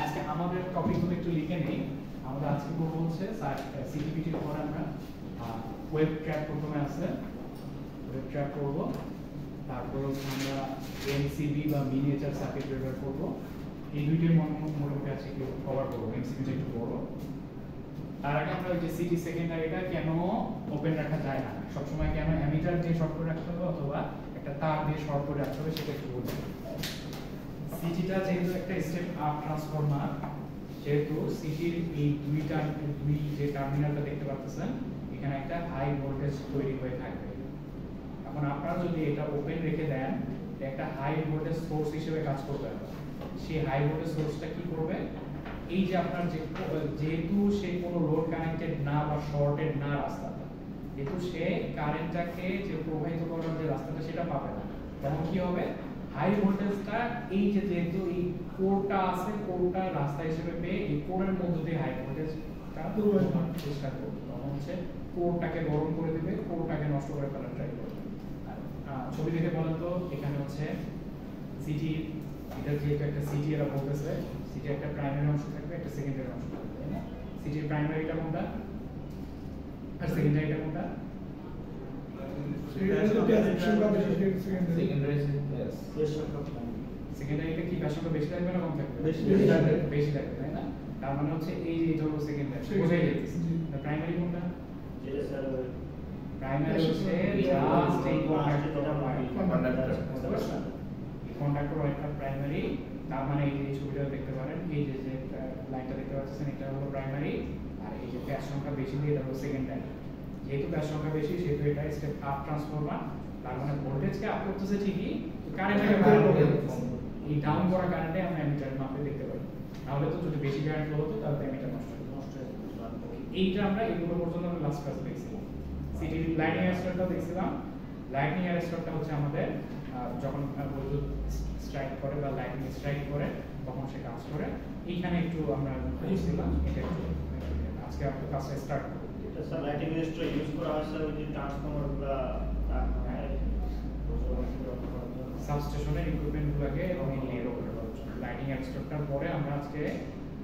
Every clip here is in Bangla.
আজকে আমাদের টপিকগুলো একটু লিখে নেই। আমাদের আজকে করবো হচ্ছে সিটিপিটির পরে আমরা ওয়েব ট্র্যাক প্রথমে আছে, ওয়েব ট্র্যাক করবো। তারপর হচ্ছে আমরা এমসিবি বা মিনিয়েচার সার্কিট ব্যবহার করবো। এই দুইটাই মোটামুটি আজকে একটু কভার করবো, এমসিবিটা একটু বড়। তার আগে আমরা ওই যে সিটি সেকেন্ডারিটা কেন ওপেন রাখা যায় না, সবসময় কেন অ্যামিটার দিয়ে শর্ট করে রাখতে হবে অথবা একটা তার দিয়ে শর্ট করে রাখতে হবে সেটা একটু বলবো। সিটিটা যেহেতু একটা স্টেপ আপ ট্রান্সফরমার, যেহেতু সিটির এই দুই যে টার্মিনালটা দেখতে পাচ্ছেন, এখানে একটা হাই ভোল্টেজ তৈরি হয়ে থাকবে। এখন আপনারা যদি এটা ওপেন রেখে দেন, একটা হাই ভোল্টেজ সোর্স হিসেবে কাজ করবে। সেই হাই ভোল্টেজ সোর্সটা কি করবে, এই যে আপনার যেহেতু সে কোনো লোড কানেক্টেড না বা শর্টেড না রাস্তাটা, যেহেতু সে কারেন্টটাকে যে প্রবাহিত করার যে রাস্তাটা সেটা পাবে না, তখন কি হবে, হাই ভোল্টেজটা এই যে যেহেতু এই কোরটা আছে, কোরটা রাস্তা হিসেবে পেয়ে এই কোরের মধ্যে দিয়ে হাই ভোল্টেজটা প্রবাহিত চেষ্টা করবে। তখন হচ্ছে কোরটাকে গরম করে দিবে, কোরটাকে নষ্ট করে ফেলার ট্রাই করবে। ছবি দেখে বলেন তো, এখানে হচ্ছে সিটি, এটা যেহেতু একটা সিটি এরা বলতেছে, সিটি একটা প্রাইমারি অংশ থাকবে, একটা সেকেন্ডারি অংশ থাকবে, তাই না? সিটির প্রাইমারিটা কোনটা আর সেকেন্ডারিটা কোনটা? সেকেন্ডারিটা কি ব্যাস সংখ্যা বেশি থাকবে না কম থাকবে? বেশি থাকবে, তাই না? তার মানে হচ্ছে এই যে এটা হলো সেকেন্ডারি, বোঝাই যাচ্ছে। প্রাইমারি কোনটা? প্রাইমারি হচ্ছে জাস্ট এই কন্ডাক্টর ওয়াইরটা প্রাইমারি। তার মানে এই যে ছবিটা দেখতে পারেন, এই যে লাইনটা দেখতে পাচ্ছেন, এটা হলো প্রাইমারি, আর এই যে ব্যাস সংখ্যা বেশি দিয়ে এটা হলো সেকেন্ডারি। যেহেতু ব্যাস সংখ্যা বেশি সেহেতু এটা স্টেপ আপ ট্রান্সফরমার, তার মানে ভোল্টেজকে আপ করতেছে ঠিকই, কারেন্টটাকে ডাউন করে দিচ্ছে। এই ডাউন করা কারেন্টে আমরা অ্যামিটার মাপে দেখতে পাই। তাহলে তো যদি বেশি কারেন্ট ফ্লো হতো তাহলে অ্যামিটার নষ্ট হয়ে যেত। এইটা আমরা এগুলো পর্যন্ত আমরা লাস্ট ক্লাসে দেখছিলাম। সিটি লাইটিং অ্যারেস্টারটা দেখছিলাম। লাইটিং অ্যারেস্টারটা হচ্ছে আমাদের যখন বৈদ্যুৎ স্ট্রাইক করে বা লাইটিং স্ট্রাইক করে তখন সে কাজ করে। এইখানে একটু আমরা বুঝছিলাম, এটা একটু আজকে আমরা ক্লাসে স্টার্ট করব। এটা স্যার লাইটিং অ্যারেস্টার ইউজ করা হয় স্যার ওই যে ট্রান্সফরমারগুলো সাবস্টেশনের ইকুইপমেন্টগুলোকে মেইনলি এর উপরে লাইটিং অ্যারেস্টারটার পরে আমরা আজকে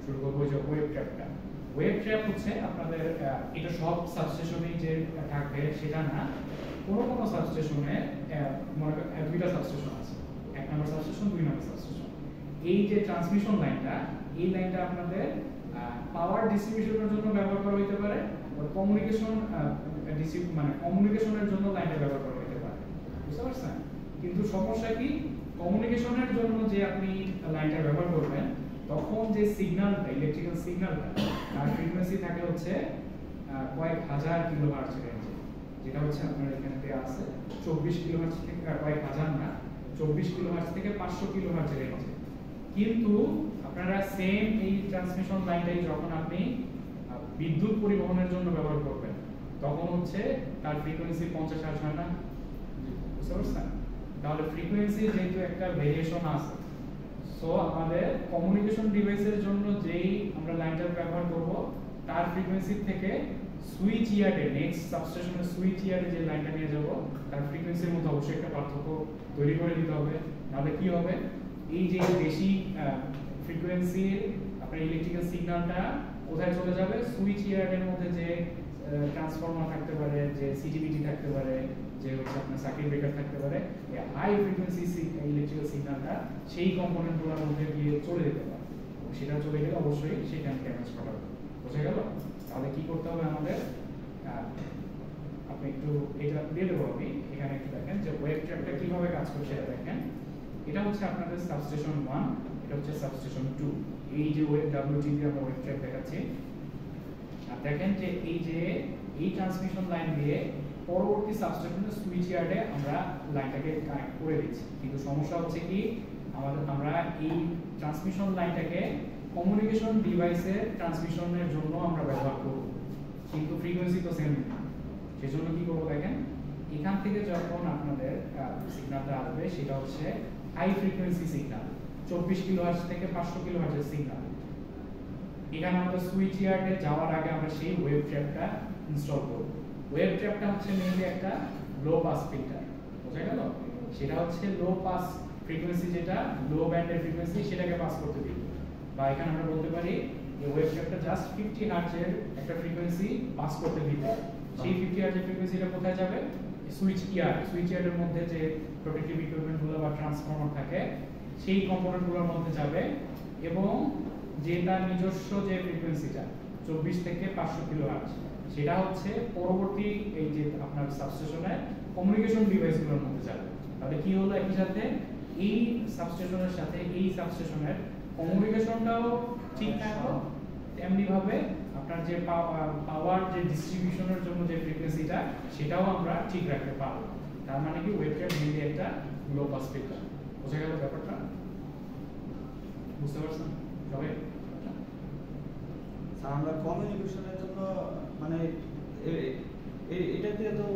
শুরু করব যে ওয়েব ট্র্যাপটা। ওয়েব ট্র্যাপ হচ্ছে আপনাদের এটা সব সাবস্টেশনেই যে থাকবে সেটা না, কোনো সাবস্টেশনে মনে করেন দুইটা সাবস্টেশন আছে, এক নম্বর সাবস্টেশন, দুই নম্বর সাবস্টেশন। এই যে ট্রান্সমিশন লাইনটা, এই লাইনটা আপনাদের পাওয়ার ডিস্ট্রিবিউশনের জন্য ব্যবহার করা হতে পারে, কমিউনিকেশন মানে কমিউনিকেশনের জন্য লাইনটা ব্যবহার করা হতে পারে, বুঝতে পারছেন? কিন্তু সমস্যা কি, কমিউনিকেশনের জন্য যে আপনি লাইনটা ব্যবহার করবেন তখন যে সিগন্যালটা, ইলেকট্রিক্যাল সিগন্যালটা, তার ফ্রিকোয়েন্সি থাকে হচ্ছে কয়েক হাজার কিলোহার্টজ রেঞ্জে, যেটা হচ্ছে আপনার এখানে দেওয়া আছে 24 কিলোহার্টজ থেকে কয়েক হাজার না, 24 কিলোহার্টজ থেকে 500 কিলোহার্টজ রেঞ্জে। কিন্তু আপনারা সেম এই ট্রান্সমিশন লাইনটাই যখন আপনি বিদ্যুৎ পরিবহনের জন্য ব্যবহার করবেন তখন হচ্ছে তার ফ্রিকোয়েন্সি 50 হার্টজ হয় না, বুঝতে পারছেন? তাহলে ফ্রিকোয়েন্সি যেহেতু একটা ভেরিয়েশন আছে, সো আমাদের কমিউনিকেশন ডিভাইসের জন্য যেই আমরা লাইনটা ব্যবহার করব তার ফ্রিকোয়েন্সি থেকে সুইচ ইয়ার্ডে, নেক্সট সাবস্টেশনের সুইচ ইয়ার্ডে যে লাইনটা নিয়ে যাব তার ফ্রিকোয়েন্সির মধ্যে অবশ্যই একটা পার্থক্য তৈরি করে দিতে হবে। নাহলে কি হবে, এই যে বেশি ফ্রিকোয়েন্সির আপনার ইলেকট্রিক্যাল সিগন্যালটা কোথায় চলে যাবে, সুইচ ইয়ার্ডের মধ্যে যে ট্রান্সফরমার থাকতে পারে, যে সিটিবিটি থাকতে পারে, যে হচ্ছে আপনার সার্কিট ব্রেকার থাকতে পারে, এই হাই ফ্রিকোয়েন্সি ইলেকট্রিক্যাল সিগন্যালটা সেই কম্পোনেন্টগুলোর মধ্যে দিয়ে চলে যেতে পারে। সেটা চলে গেলে অবশ্যই সেখানে ড্যামেজ করা হবে, বোঝা গেল? তাহলে কি করতে হবে আমাদের, আপনি একটু এটা দিয়ে দেবো আমি, এখানে একটু দেখেন যে ওয়েব ট্র্যাপটা কিভাবে কাজ করছে এটা দেখেন। এটা হচ্ছে আপনাদের সাবস্টেশন 1, এটা হচ্ছে সাবস্টেশন 2। এই যে ওয়েব ডব্লিউটিপি আমরা ওয়েব ট্র্যাপ দেখাচ্ছি, আর দেখেন যে এই ট্রান্সমিশন লাইন দিয়ে পরবর্তী সাবস্টেশনের সুইচ ইয়ার্ডে আমরা লাইনটাকে কানেক্ট করে দিচ্ছি। কিন্তু সমস্যা হচ্ছে কি, আমরা এই ট্রান্সমিশন লাইনটাকে কমিউনিকেশন ডিভাইসের ট্রান্সমিশনের জন্য আমরা ব্যবহার করব, কিন্তু ফ্রিকোয়েন্সি তো সেম না। সেজন্য কি করব দেখেন, এখান থেকে যখন আপনাদের সিগন্যালটা আসবে সেটা হচ্ছে হাই ফ্রিকোয়েন্সি সিগন্যাল, 24 কিলোহার্টজ থেকে 500 কিলোহার্টজের সিগন্যাল। এখানে আমাদের সুইচ ইয়ার্ডে যাওয়ার আগে আমরা সেই ওয়েব ট্র্যাপটা ইনস্টল করব। ওয়েব ট্র্যাপটা হচ্ছে মেইনলি একটা লো পাস ফিল্টার, বোঝা গেল? সেটা হচ্ছে লো পাস ফ্রিকোয়েন্সি যেটা লো ব্যান্ডের ফ্রিকোয়েন্সি সেটাকে পাস করতে দিবে। বা এখানে আমরা বলতে পারি যে ওয়েভ ট্র্যাপটা জাস্ট 50 হার্টজের একটা ফ্রিকোয়েন্সি পাস করতে দিবে। সেই 50 হার্টজের ফ্রিকোয়েন্সিটা কোথায় যাবে? সুইচ ইয়ার্ডের মধ্যে যে প্রোটেক্টিভ ইকুইপমেন্টগুলো বা ট্রান্সফর্মার থাকে সেই কম্পোনেন্টগুলোর মধ্যে যাবে, এবং যেটা নিজস্ব যে ফ্রিকোয়েন্সিটা 24 থেকে 500 কিলোহার্টজ সেটা হচ্ছে পরবর্তী এই যে আপনার সাবস্টেশনের কমিউনিকেশন ডিভাইসগুলোর মধ্যে যাবে। তাহলে কি হলো, একই সাথে এই সাবস্টেশনের সাথে এই সাবস্টেশনের কমিউনিকেশনটাও ঠিক থাকলো, তেমনি ভাবে আপনার যে পাওয়ার যে ডিস্ট্রিবিউশনের জন্য যে ফ্রিকোয়েন্সিটা সেটাও আমরা ঠিক রাখতে পারবো। তার মানে কি ওয়েভ ট্র্যাপ মিলে একটা লো পাস ফিল্টার। বোঝা গেল ব্যাপারটা? বুঝতে পারছেন সবাই? স্যার আমরা কমিউনিকেশনের জন্য মানে এটাতে তো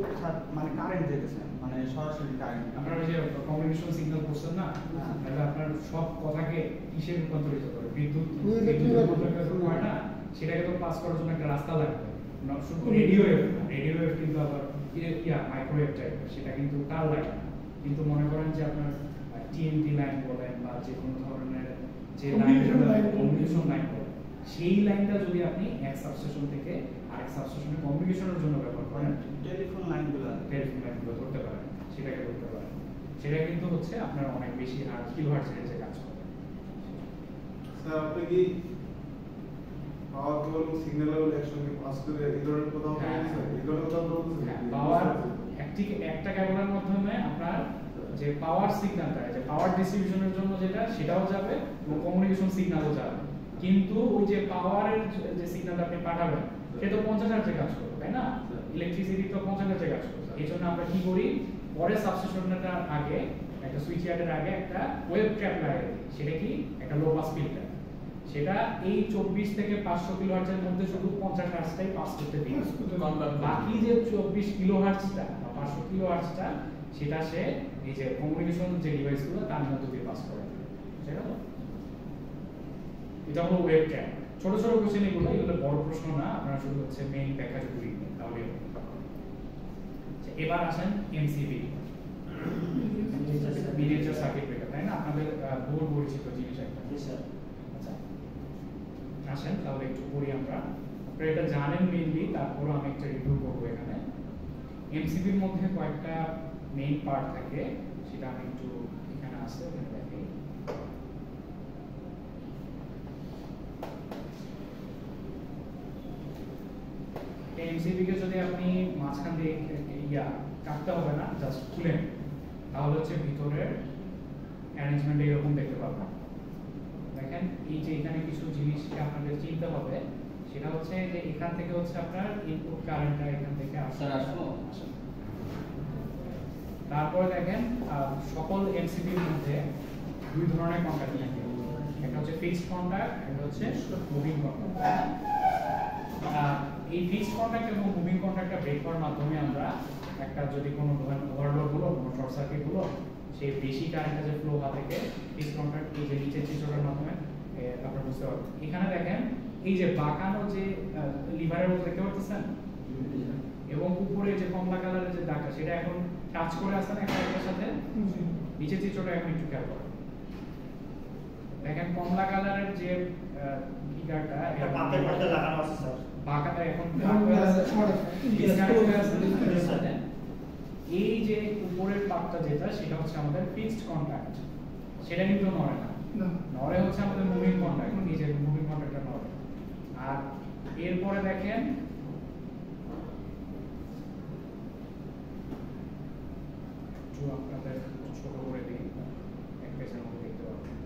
মানে কারেন্ট যেতেছে, মানে সরাসরি কারেন্ট। আপনারা যে কমিউনিকেশন সিগন্যাল করছেন না, তাহলে আপনার সব কথাকে কিসে রূপান্তরিত করে? বিদ্যুৎ রূপান্তরিত হয় না, সেটাকে তো পাস করার জন্য একটা রাস্তা লাগবে। শুধু রেডিও ওয়েভ কিন্তু আবার মাইক্রোওয়েভ টাইপের, সেটা কিন্তু তার লাগে না। কিন্তু মনে করেন যে আপনার টিএনটি লাইন বলেন বা যে কোনো ধরনের যে কমিউনিকেশন লাইন বলেন, সেই লাইনটা যদি আপনি এক সাবস্টেশন থেকে আরেক সাবস্টেশনে কমিউনিকেশনের জন্য ব্যবহার করেন, টেলিফোন লাইনগুলো ধরতে পারেন, সেটাকে ধরতে পারেন, সেটা কিন্তু হচ্ছে আপনার অনেক বেশি কিলোহার্টজ রেঞ্জে কাজ করে। স্যার আপনি কি পাওয়ার কেবল সিগন্যাল লেভেল একসঙ্গে পাস করে এই ধরনের কথা বলছেন? এই ধরনের কথা বলছেন? পাওয়ার একটা কেবলের মাধ্যমে আপনার যে পাওয়ার সিগন্যালটা, যে পাওয়ার ডিস্ট্রিবিউশনের জন্য যেটা, সেটাও যাবে এবং কমিউনিকেশন সিগন্যালও যাবে। কিন্তু ওই যে পাওয়ারের যে সিগন্যালটা আপনি পাঠাবেন সেটা তো 50 হার্টজে কাজ করবে, তাই না? ইলেকট্রিসিটি তো 50 হার্টজে কাজ করবে। এই জন্য আমরা কি করি, পরে সাবস্টেশনটার আগে একটা সুইচ ইয়ার্ডের আগে একটা ওয়েভ ট্র্যাপ লাগাই দিই। সেটা কি একটা লো পাস ফিল্টার, সেটা এই 24 থেকে 500 কিলোহার্টজের মধ্যে শুধু 50 হার্টজটাই পাস করতে দিই। বাকি যে 24 কিলোহার্টজটা বা 500 কিলোহার্টজটা সেটা সে এই যে কমিউনিকেশন যে ডিভাইসগুলো তার মধ্যে দিয়ে পাস করে। ঠিক আছে? এটা হলো ওয়েভ ট্র্যাপ। ছোট ছোট কোশ্চেন এগুলো বড় প্রশ্ন না, আপনারা শুধু হচ্ছে মেইন ব্যাখ্যা যদি তাহলে। এবার আসেন এমসিবি, মিনিয়েচার সার্কিট ব্রেকার, তাই না? আপনাদের বহু পরিচিত জিনিস একটা। আচ্ছা আসেন তাহলে একটু পড়ি আমরা। আপনারা এটা জানেন মেইনলি, তারপরও আমি একটা রিভিউ করবো এখানে। এমসিবির মধ্যে কয়েকটা মেইন পার্ট থাকে, সেটা আমি একটু এখানে আসতে দেখি। এমসিবি কে যদি আপনি মাঝখান দিয়ে কাটতে হবে না, জাস্ট খুলেন, তাহলে হচ্ছে ভিতরের অ্যারেঞ্জমেন্ট এরকম দেখতে পাবেন। দেখেন এই যে এখানে কিছু জিনিসকে আপনাদের চিনতে হবে, সেটা হচ্ছে যে এখান থেকে হচ্ছে আপনার ইনপুট কারেন্টটা এখান থেকে আসে। তারপরে দেখেন সকল এমসিবির মধ্যে দুই ধরনের কন্টাক্ট থাকে, একটা হচ্ছে ফিক্সড কন্টাক্ট, একটা হচ্ছে মুভিং কন্টাক্ট। এই ফিক্সড কন্টাক্ট এবং মুভিং কন্টাক্টটা ব্রেক করার মাধ্যমে আমরা একটা যদি কোনো ওভারলোড হলো, কোনো শর্ট সার্কিট হলো, সেই বেশি কারেন্টটা যে ফ্লো হওয়া থেকে ফিক্সড কন্টাক্ট এই যে নিচের চিত্রটার মাধ্যমে আপনারা বুঝতে পারবেন। এখানে দেখেন এই যে বাঁকানো যে লিভারের মধ্যে দেখতে পাচ্ছেন, এবং উপরে যে কমলা কালারের যে দাগটা সেটা এখন টাচ করে আসছে না একটার সাথে। নিচের চিত্রটা এখন একটু খেয়াল করেন, দেখেন কমলা কালারের যে ফিগারটা এটা পাতের মধ্যে লাগানো আছে স্যার। বাঁকাটা এখন ডিসকানেক্ট হয়ে আছে। এই যে উপরের পার্টটা যেটা, সেটা হচ্ছে আমাদের ফিক্সড কন্টাক্ট, সেটা কিন্তু নড়ে না। নড়ে হচ্ছে আমাদের মুভিং কন্টাক্ট, এই যে মুভিং কন্টাক্টটা নড়ে। আর এরপরে দেখেন আপনাদের ছোট করে দিই, এক পেজের মধ্যে দেখতে পাবেন।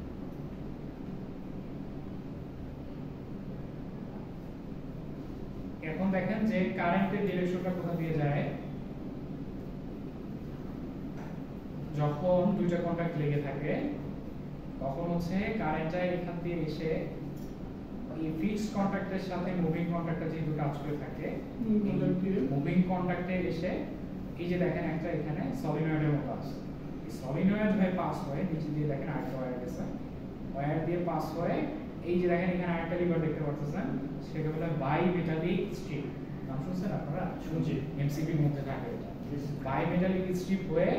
এখন দেখেন যে কারেন্টের ডিরেকশনটা কোথা দিয়ে যায়। যখন দুইটা কন্টাক্ট লেগে থাকে তখন হচ্ছে কারেন্টটা এখান দিয়ে এসে এই ফিক্সড কন্টাক্টের সাথে মুভিং কন্টাক্টটা যেহেতু টাচ করে থাকে, মুভিং কন্টাক্টে এসে এই যে দেখেন একটা এখানে সলিনয়েডের মতো আছে, এই সলিনয়েড হয়ে পাস হয়ে নিচে দিয়ে দেখেন আরেকটা ওয়্যার গেছে, ওয়্যার দিয়ে পাস হয়ে এই যে দেখেন এখানে আরেকটা লিভার দেখতে পাচ্ছেন, সেটা হলো বাই মেটালিক স্ট্রিপ। নাম শুনছেন আপনারা? শুনছি। এমসিবির মধ্যে থাকে এটা। বাই মেটালিক স্ট্রিপ হয়ে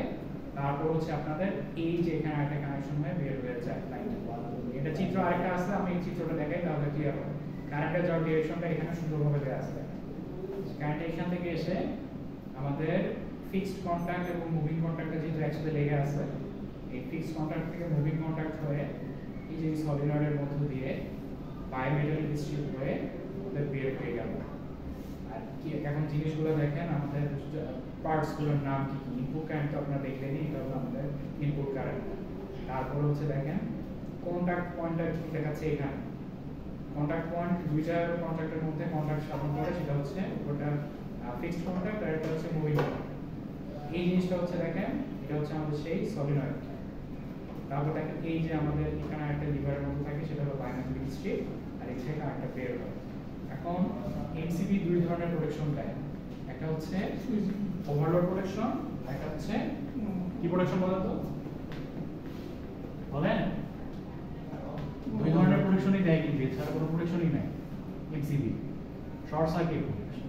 তারপর হচ্ছে আপনাদের এই যে এখানে একটা কানেকশন হয়ে বের হয়ে যায় লাইন। এটা চিত্র আরেকটা আছে, আমি এই চিত্রটা দেখাই তাহলে ক্লিয়ার হবে। কারেন্টের যাওয়ার ডিরেকশনটা এখানে সুন্দরভাবে দেওয়া আছে। কারেন্ট এখান থেকে এসে আমাদের ফিক্সড কন্টাক্ট এবং মুভিং কন্টাক্টটা যেহেতু একসাথে লেগে আছে, এই ফিক্সড কন্টাক্ট থেকে মুভিং কন্টাক্ট হয়ে এই যে সলিনয়েডের মধ্য দিয়ে বায়োমেটালিক স্ট্রিপ হয়ে আমাদের বের হয়ে গেল। আর কি এখন জিনিসগুলো দেখেন, আমাদের পার্টসগুলোর নাম কি কি। ইনপুট কারেন্ট তো আপনারা দেখলেনই, এটা হলো আমাদের ইনপুট কারেন্ট। তারপর হচ্ছে দেখেন কন্টাক্ট পয়েন্টটা কি দেখাচ্ছে এখানে। কন্টাক্ট পয়েন্ট দুইটা কন্টাক্টের মধ্যে কন্টাক্ট স্থাপন করে, সেটা হচ্ছে ওটা ফিক্সড কন্টাক্ট আর এটা হচ্ছে মুভিং কন্টাক্ট। এই জিনিসটা হচ্ছে দেখেন, এটা হচ্ছে আমাদের সেই সলিনয়েড। তারপর দেখেন এই যে আমাদের এখানে একটা লিভারের মতো থাকে, সেটা হলো বায়োমেটালিক স্ট্রিপ, আর এই থেকে একটা বের হয়। এখন এমসিবি দুই ধরনের প্রোটেকশন দেয়, একটা হচ্ছে ওভারলোড প্রোটেকশন, আর একটা হচ্ছে কি প্রোটেকশন বলেন তো, বলেন? দুই ধরনের প্রোটেকশনই দেয়, কিন্তু এছাড়া কোনো প্রোটেকশনই নাই MCB. Short circuit protection,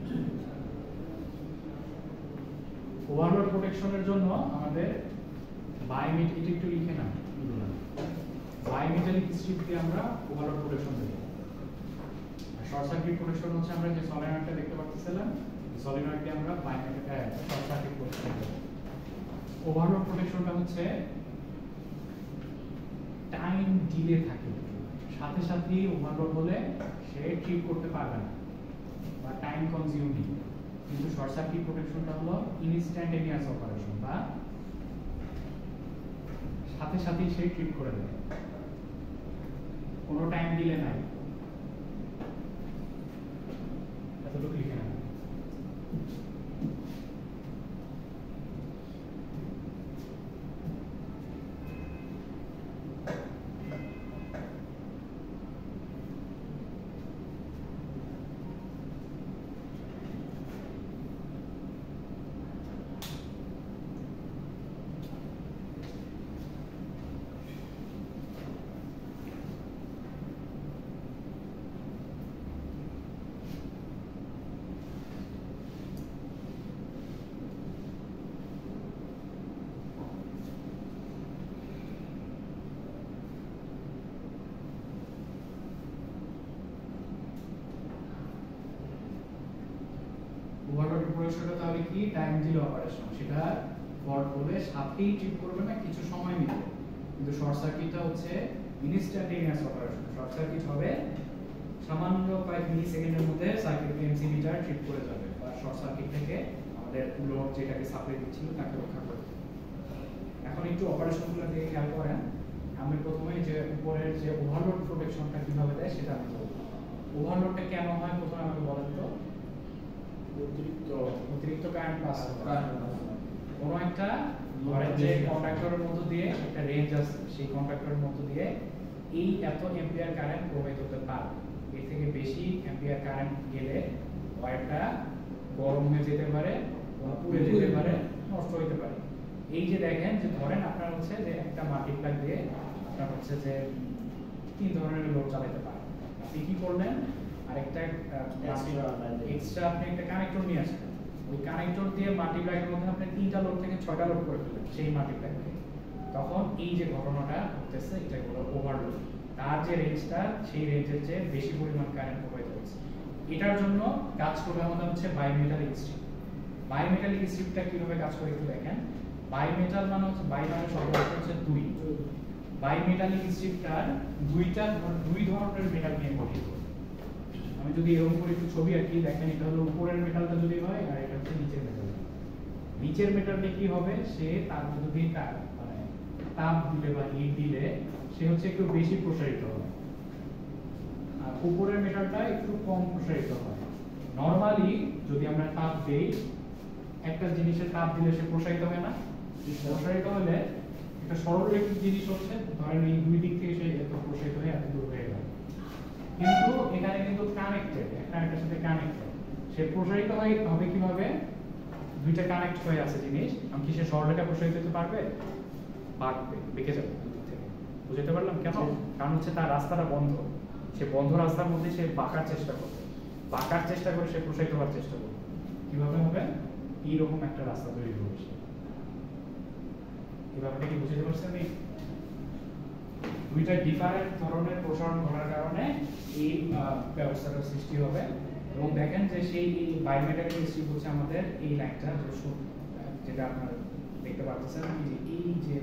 overload প্রোটেকশনের জন্য আমাদের বায়োমেটালিক, একটু লিখে না, বায়োমেটালিক স্ট্রিপ দিয়ে আমরা ওভারলোড প্রোটেকশন দেই। শর্ট সার্কিট প্রোটেকশন হচ্ছে আমরা যে সলিনয়েডটা দেখতে পাচ্ছিলাম, সলিনয়েডকে আমরা বায়োমেটালিক শর্ট সার্কিট প্রোটেকশন দেই। ওভারলোড প্রোটেকশনটা হচ্ছে টাইম ডিলে থাকে, সাথে সাথেই ওভারলোড হলে সে ট্রিপ করতে পারবে না বা টাইম কনজিউমিং। কিন্তু শর্ট সার্কিট প্রোটেকশনটা হলো ইনস্ট্যান্টেনিয়াস অপারেশন, বা সাথে সাথেই সে ট্রিপ করে দেয়, কোনো টাইম ডিলে নাই। এতটুকু লিখে নেন। ওভারলোড প্রোটেকশনটা তাহলে কি টাইম ডিলে অপারেশন, সেটা ফল্ট হলে সাথেই ট্রিপ করবে না, কিছু সময় নিবে। কিন্তু শর্ট সার্কিটটা হচ্ছে ইনস্ট্যান্টেনিয়াস অপারেশন। শর্ট সার্কিট হবে সামান্য কয়েক মিলি সেকেন্ডের মধ্যে সার্কিট এমসিবিটা ট্রিপ করে যাবে, বা শর্ট সার্কিট থেকে আমাদের লোড যেটাকে সাপ্লাই দিচ্ছিল তাকে রক্ষা করবে। এখন একটু অপারেশনগুলো দিকে খেয়াল করেন। আমি প্রথমে যে উপরের যে ওভারলোড প্রোটেকশনটা কিভাবে দেয় সেটা আমি বলবো। ওভারলোডটা কেন হয় প্রথমে আমাকে বলেন তো। অতিরিক্ত কারেন্ট পাস কোনো একটা ধরেন যে কন্ডাক্টরের মধ্য দিয়ে একটা রেঞ্জ আছে, সেই কন্ডাক্টরের মধ্য দিয়ে এই এত এম্পিয়ার কারেন্ট প্রবাহিত হতে পারে। এর থেকে বেশি এম্পিয়ার কারেন্ট গেলে ওয়্যারটা গরম হয়ে যেতে পারে, পুড়ে যেতে পারে, নষ্ট হতে পারে। এই যে দেখেন যে ধরেন আপনার হচ্ছে যে একটা মাল্টিপ্লাগ দিয়ে আপনার হচ্ছে যে 3 ধরনের লোড চালাতে পারে। আপনি কি করলেন, আরেকটা এক্সট্রা আপনি একটা কানেক্টর নিয়ে আসলেন, ওই কানেক্টর দিয়ে মাল্টিপ্লাগের মধ্যে আপনি 3টা লোড থেকে 6টা লোড করে ফেললেন সেই মাল্টিপ্লাগ থেকে। তখন এই যে ঘটনাটা ঘটতেছে এটা হলো ওভারলোড। তার যে রেঞ্জটা সেই রেঞ্জের চেয়ে বেশি পরিমাণ কারেন্ট প্রবাহিত হচ্ছে। এটার জন্য কাজ করবে আমাদের হচ্ছে বায়োমেটালিক স্ট্রিপ। বায়োমেটালিক স্ট্রিপটা কিভাবে কাজ করে একটু দেখেন। বায়োমেটাল মানে হচ্ছে বাই মানে শব্দ হচ্ছে দুই। বায়োমেটালিক স্ট্রিপটার দুই ধরনের মেটাল নিয়ে গঠিত। আমি যদি এরকম করে একটু ছবি আঁকি, দেখেন এটা হলো উপরের মেটালটা যদি হয়, আর এটা হচ্ছে নিচের মেটাল। নিচের মেটালটা কি হবে, সে তার যদি মানে তাপ দিলে বা হিট দিলে সে হচ্ছে একটু বেশি প্রসারিত হবে, আর উপরের মেটালটা একটু কম প্রসারিত হয়। নরমালি যদি আমরা তাপ দেই, একটা জিনিসের তাপ দিলে সে প্রসারিত হয় না। প্রসারিত হলে একটা সরলরেখিক জিনিস হচ্ছে ধরেন এই দুই দিক থেকে সে এত প্রসারিত হয়ে এত দূর হয়ে গেল, কিন্তু এখানে কিন্তু কানেক্টেড, একটা আরেকটার সাথে কানেক্টেড। সে প্রসারিত হবে কিভাবে, দুইটা কানেক্ট হয়ে আছে জিনিস, আমি কি সে সরলরেখা প্রসারিত হতে পারবে? পারবে, বেঁকে যাবে দুদিক থেকে। বুঝতে পারলাম কেন? কারণ হচ্ছে তার রাস্তাটা বন্ধ, সে বন্ধ রাস্তার মধ্যে সে বাঁকার চেষ্টা করবে, বাঁকার চেষ্টা করে সে প্রসারিত হওয়ার চেষ্টা করবে। কিভাবে হবে? এইরকম একটা রাস্তা তৈরি হবে সে। এই ব্যাপারটা কি বুঝতে পারছেন? এই দুইটা ডিফারেন্ট ধরনের প্রসারণ ঘটার কারণে এই ব্যবস্থাটার সৃষ্টি হবে। এবং দেখেন যে সেই বায়োমেটালিক স্ট্রিপ হচ্ছে আমাদের এই লাইনটা, যেটা আপনারা দেখতে পাচ্ছেন, এই যে